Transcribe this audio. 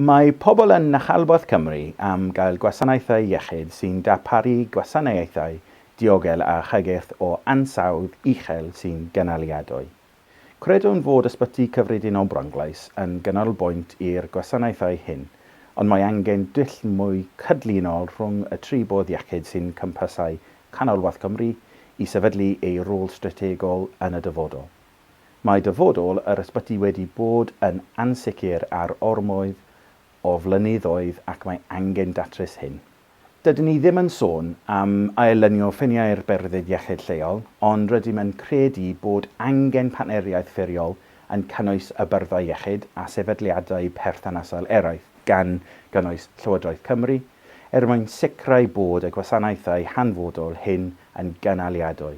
Mae pobl yn Nachalbodd Cymru am gael gwasanaethau iechyd sy'n darparu gwasanaethau diogel a chygyrth o ansawdd uchel sy'n gynaliadwy. Credwn fod ysbyty cyffredinol Bronglais yn ganolbwynt i'r gwasanaethau hyn, ond mae angen dull mwy cydlunol rhwng y tri bodd iechyd sy'n cympysau canolbarth Cymru i sefydlu ei rôl strategol yn y dyfodol. Mae dyfodol yr ysbyty wedi bod yn ansicr ar ormoedd o flynyddoedd ac mae angen datrys hyn. Dydyn ni ddim yn sôn am ailynio ffiniau'r berfydd iechyd lleol, ond rydym yn credu bod angen partneriaeth ffurfiol yn cynnwys y byrddau iechyd a sefydliadau perthnasol eraill gan gynnwys Llywodraeth Cymru, mwyn sicrhau bod y gwasanaethau hanfodol hyn yn gynaliadwy.